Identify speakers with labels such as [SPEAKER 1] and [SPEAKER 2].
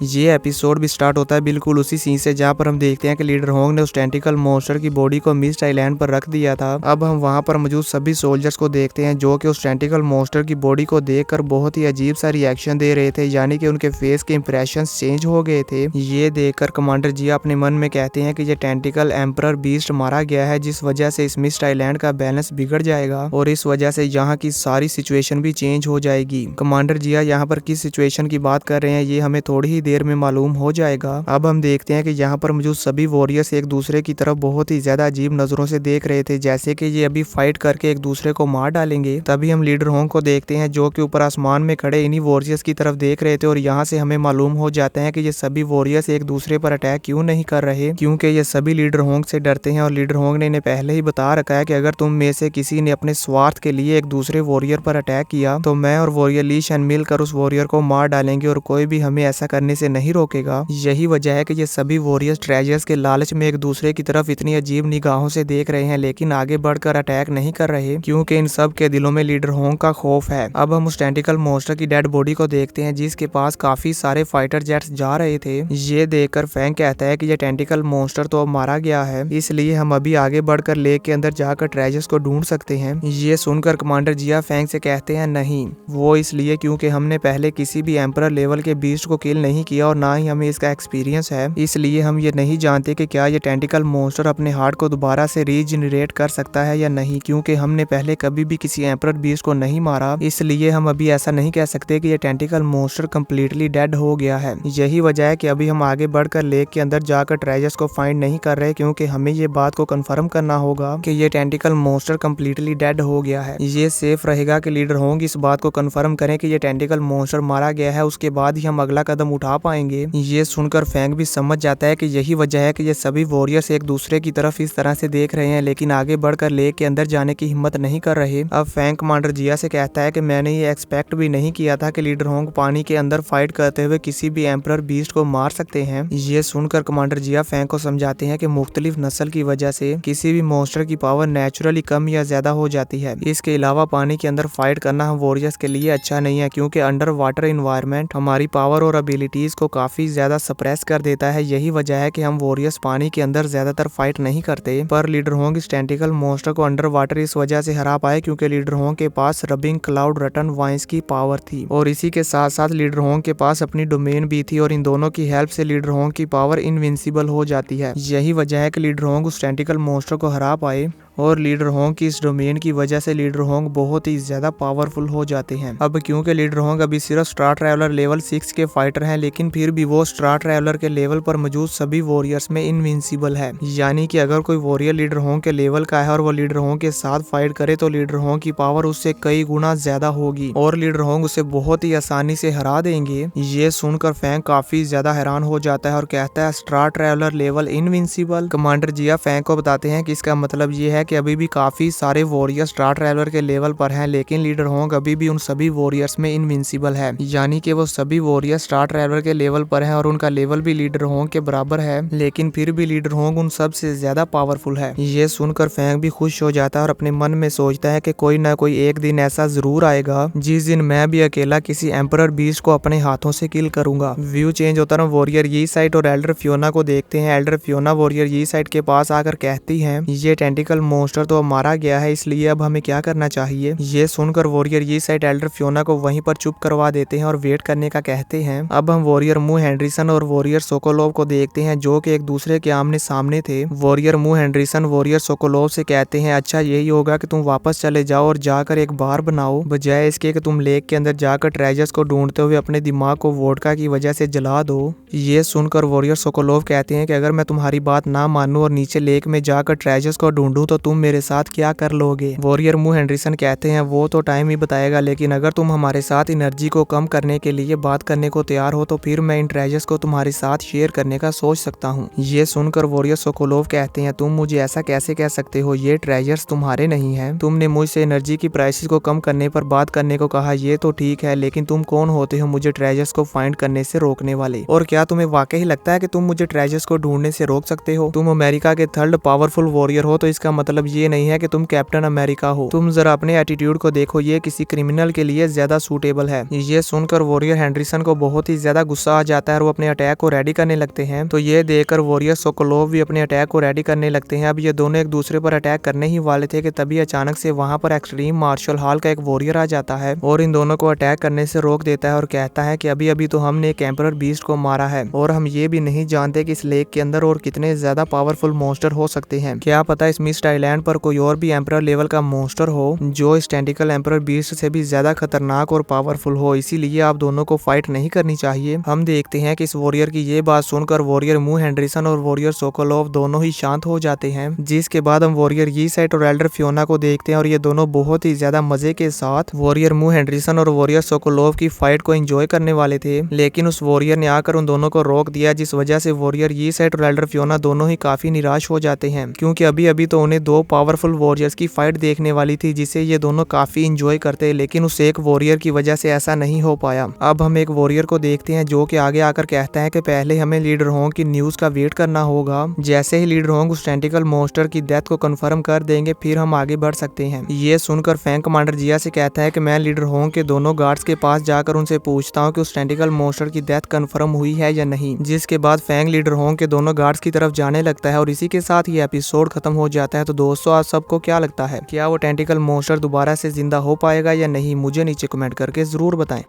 [SPEAKER 1] ये एपिसोड भी स्टार्ट होता है बिल्कुल उसी सीन से जहाँ पर हम देखते हैं कि लीडर होंग ने उस टेंटिकल मॉन्स्टर की बॉडी को मिस्ट आइलैंड पर रख दिया था। अब हम वहाँ पर मौजूद सभी सोल्जर्स को देखते हैं जो कि उस टेंटिकल मॉन्स्टर की बॉडी को देखकर बहुत ही अजीब सा रिएक्शन दे रहे थे, यानी कि उनके फेस के इंप्रेशन चेंज हो गए थे। ये देखकर कमांडर जिया अपने मन में कहते हैं कि ये टेंटिकल एम्परर बीस्ट मारा गया है, जिस वजह से इस मिस्ट आइलैंड का बैलेंस बिगड़ जाएगा और इस वजह से यहाँ की सारी सिचुएशन भी चेंज हो जाएगी। कमांडर जिया यहाँ पर किस सिचुएशन की बात कर रहे हैं ये हमें थोड़ी ही देर में मालूम हो जाएगा। अब हम देखते हैं कि यहाँ पर मौजूद सभी वॉरियर्स एक दूसरे की तरफ बहुत ही ज्यादा अजीब नजरों से देख रहे थे, जैसे कि ये अभी फाइट करके एक दूसरे को मार डालेंगे। तभी हम लीडर होंग को देखते हैं जो कि ऊपर आसमान में खड़े इन्हीं वॉरियर्स की तरफ देख रहे थे और यहाँ से हमें मालूम हो जाता है कि ये सभी वॉरियर्स एक दूसरे पर अटैक क्यों नहीं कर रहे, क्योंकि ये सभी लीडर होंग से डरते हैं और लीडर होंग ने इन्हें पहले ही बता रखा है कि अगर तुम में से किसी ने अपने स्वार्थ के लिए एक दूसरे वॉरियर पर अटैक किया तो मैं और वॉरियर ली शन मिलकर उस वॉरियर को मार डालेंगे और कोई भी हमें ऐसा करने से नहीं रोकेगा। यही वजह है कि ये सभी वॉरियर्स ट्रेजर्स के लालच में एक दूसरे की तरफ इतनी अजीब निगाहों से देख रहे हैं, लेकिन आगे बढ़कर अटैक नहीं कर रहे क्योंकि इन सब के दिलों में लीडर होंग का खौफ है। अब हम उस टेंटिकल मॉन्स्टर की डेड बॉडी को देखते हैं जिसके पास काफी सारे फाइटर जेट्स जा रहे थे। ये देखकर फैंग कहता है कि ये टेंटिकल मॉन्स्टर तो अब मारा गया है, इसलिए हम अभी आगे बढ़कर लेक के अंदर जाकर ट्रेजर्स को ढूंढ सकते हैं। ये सुनकर कमांडर जिया फैंग से कहते हैं नहीं, वो इसलिए क्योंकि हमने पहले किसी भी एम्परर लेवल के बीस्ट को किल नहीं किया और ना ही हमें इसका एक्सपीरियंस है, इसलिए हम ये नहीं जानते कि क्या ये टेंटिकल मॉन्स्टर अपने हार्ट को दोबारा से रीजनरेट कर सकता है या नहीं, क्योंकि हमने पहले कभी भी किसी एम्परर बीस्ट को नहीं मारा, इसलिए हम अभी ऐसा नहीं कह सकते कि ये टेंटिकल मॉन्स्टर कम्प्लीटली डेड हो गया है। यही वजह है कि अभी हम आगे बढ़कर लेक के अंदर जाकर ट्रेजर्स को फाइंड नहीं कर रहे, क्योंकि हमें ये बात को कंफर्म करना होगा कि ये टेंटिकल मॉन्स्टर कम्प्लीटली डेड हो गया है। ये सेफ रहेगा कि लीडर होंगे इस बात को कंफर्म करें कि ये टेंटिकल मॉन्स्टर मारा गया है, उसके बाद ही हम अगला कदम उठा पाएंगे। ये सुनकर फैंग भी समझ जाता है कि यही वजह है कि ये सभी वॉरियर्स एक दूसरे की तरफ इस तरह से देख रहे हैं, लेकिन आगे बढ़कर लेक के अंदर जाने की हिम्मत नहीं कर रहे। अब फैंग कमांडर जिया से कहता है कि मैंने ये एक्सपेक्ट भी नहीं किया था कि लीडर होंग पानी के अंदर फाइट करते हुए किसी भी एम्परर बीस्ट को मार सकते हैं। ये सुनकर कमांडर जिया फैंग को समझाते हैं कि मुख्तलिफ नस्ल की वजह से किसी भी मॉन्स्टर की पावर नेचुरली कम या ज्यादा हो जाती है। इसके अलावा पानी के अंदर फाइट करना हम वॉरियर्स के लिए अच्छा नहीं है, क्योंकि अंडर वाटर इन्वायरमेंट हमारी पावर और एबिलिटीज को काफी ज्यादा सप्रेस कर देता है। यही वजह है कि हम वॉरियर्स पानी के अंदर ज्यादातर फाइट नहीं करते, पर लीडर होंग इस टेंटिकल मॉन्स्टर को अंडर वाटर इस वजह से हरा पाए क्योंकि लीडर होंग के पास रबिंग क्लाउड रटन वाइंस की पावर थी और इसी के साथ साथ लीडर होंग के पास अपनी डोमेन भी थी और इन दोनों की हेल्प से लीडर होंग की पावर इनविंसिबल हो जाती है। यही वजह है कि लीडर होंग उस टेंटिकल मॉन्स्टर को हरा पाए और लीडर होंग की इस डोमेन की वजह से लीडर होंग बहुत ही ज्यादा पावरफुल हो जाते हैं। अब क्योंकि लीडर होंग अभी सिर्फ स्टार ट्रैवलर लेवल 6 के फाइटर हैं, लेकिन फिर भी वो स्टार ट्रैवलर के लेवल पर मौजूद सभी वॉरियर्स में इनविंसिबल है, यानी कि अगर कोई वॉरियर लीडर होंग के लेवल का है और वो लीडर होंग के साथ फाइट करे तो लीडर होंग की पावर उससे कई गुना ज्यादा होगी और लीडर होंग उसे बहुत ही आसानी से हरा देंगे। ये सुनकर फैंग काफी ज्यादा हैरान हो जाता है और कहता है star traveller level invincible. Commander Jia Fang को बताते हैं कि इसका मतलब ये है कि अभी भी काफी सारे वॉरियर्स स्टार ट्रैवलर के लेवल पर हैं, लेकिन लीडर होंग अभी भी उन सभी वॉरियर्स में इनविंसिबल है, यानी कि वो सभी वॉरियर्स स्टार ट्रैवलर के लेवल पर हैं और उनका लेवल भी लीडर होंग के बराबर है, लेकिन फिर भी लीडर होंग उन सब से ज्यादा पावरफुल है। ये सुनकर फैंग भी खुश हो जाता है और अपने मन में सोचता है कि कोई ना कोई एक दिन ऐसा जरूर आएगा जिस दिन मैं भी अकेला किसी एम्परर बीस्ट को अपने हाथों से किल करूंगा। व्यू चेंज होता है, वॉरियर ये साइड और एल्डर फियोना को देखते हैं। एल्डर फियोना वॉरियर ये साइड के पास आकर कहती है ये टेंटिकल मॉन्स्टर तो मारा गया है, इसलिए अब हमें क्या करना चाहिए। ये सुनकर वॉरियर ये साइड एल्डर फियोना को वहीं पर चुप करवा देते हैं और वेट करने का कहते हैं। अब हम वॉरियर मू हेनरिसन और वॉरियर सोकोलोव को देखते हैं जो कि एक दूसरे के आमने सामने थे। वॉरियर मू हेनरिसन वॉरियर सोकोलोव से कहते हैं अच्छा यही होगा कि तुम वापस चले जाओ और जाकर एक बार बनाओ, बजाय इसके कि तुम लेक के अंदर जाकर ट्रेजर्स को ढूंढते हुए अपने दिमाग को वोडका की वजह से जला दो। ये सुनकर वॉरियर सोकोलोव कहते हैं कि अगर मैं तुम्हारी बात ना मानूं और नीचे लेक में जाकर ट्रेजर्स को ढूंढूं तो तुम मेरे साथ क्या कर लोगे। वॉरियर मू हेनरिसन कहते हैं वो तो टाइम ही बताएगा, लेकिन अगर तुम हमारे साथ एनर्जी को कम करने के लिए बात करने को तैयार हो तो फिर मैं इन ट्रेजर्स को तुम्हारे साथ शेयर करने का सोच सकता हूँ। ये सुनकर वॉरियर सोकोलोव कहते हैं तुम मुझे ऐसा कैसे कह सकते हो, ये ट्रेजर्स तुम्हारे नहीं है। तुमने मुझसे एनर्जी की प्राइसेस को कम करने पर बात करने को कहा, ये तो ठीक है, लेकिन तुम कौन होते हो मुझे ट्रेजर्स को फाइंड करने से रोकने वाले, और क्या तुम्हें वाकई लगता है कि तुम मुझे ट्रेजर्स को ढूंढने से रोक सकते हो। तुम अमेरिका के थर्ड पावरफुल वॉरियर हो तो इसका मतलब मतलब ये नहीं है कि तुम कैप्टन अमेरिका हो। तुम जरा अपने एटीट्यूड को देखो, ये किसी क्रिमिनल के लिए ज्यादा सूटेबल है। ये सुनकर वॉरियर हेनरिसन को बहुत ही ज्यादा गुस्सा आ जाता है और वो अपने अटैक को रेडी करने लगते हैं। तो ये देखकर वॉरियर सोकोलोव भी अपने अटैक को रेडी करने लगते हैं। अब ये दोनों एक दूसरे पर अटैक करने ही वाले थे कि तभी अचानक से वहां पर एक्सट्रीम मार्शल हॉल का एक वॉरियर आ जाता है और इन दोनों को अटैक करने से रोक देता है और कहता है कि अभी अभी तो हमने एक एम्परर बीस्ट को मारा है और हम ये भी नहीं जानते कि इस लेक के अंदर और कितने ज्यादा पावरफुल मॉन्स्टर हो सकते हैं। क्या पता इस मिस्ट आइलैंड पर कोई और भी एम्परर लेवल का मॉन्स्टर हो जो इस टेंटिकल एम्परर बीस्ट से भी ज्यादा खतरनाक और पावरफुल हो, इसीलिए आप दोनों को फाइट नहीं करनी चाहिए। हम देखते हैं कि इस वॉरियर की ये बात सुनकर वॉरियर मू हेनरिसन और वॉरियर सोकोलोव दोनों ही शांत हो जाते हैं। जिसके बाद हम वॉरियर ये साइट और एल्डर फियोना को देखते हैं और ये दोनों बहुत ही ज्यादा मजे के साथ वॉरियर मू हेनरिसन और वॉरियर सोकोलोव की फाइट को एंजॉय करने वाले थे, लेकिन उस वॉरियर ने आकर उन दोनों को रोक दिया, जिस वजह से वॉरियर ये साइट और एल्डर फियोना दोनों ही काफी निराश हो जाते हैं क्योंकि अभी अभी तो उन्हें दो पावरफुल वॉरियर्स की फाइट देखने वाली थी जिसे ये दोनों काफी इंजॉय करते, लेकिन उस एक वॉरियर की वजह से ऐसा नहीं हो पाया। अब हम एक वॉरियर को देखते हैं जो कि आगे आकर कहता है कि पहले हमें लीडर होंग की न्यूज का वेट करना होगा। जैसे ही लीडर होंग उस टेंटिकल मॉन्स्टर की डेथ को कंफर्म कर देंगे फिर हम आगे बढ़ सकते हैं। ये सुनकर फैंग कमांडर जिया से कहता है कि मैं लीडर होंग के दोनों गार्ड्स के पास जाकर उनसे पूछता हूँ कि उस टेंटिकल मॉन्स्टर की डेथ कंफर्म हुई है या नहीं। जिसके बाद फैंग लीडर होंग के दोनों गार्ड्स की तरफ जाने लगता है और इसी के साथ ये एपिसोड खत्म हो जाता है। तो दोस्तों आप सबको क्या लगता है, क्या वो टेंटिकल मॉन्स्टर दोबारा से जिंदा हो पाएगा या नहीं? मुझे नीचे कमेंट करके जरूर बताएं।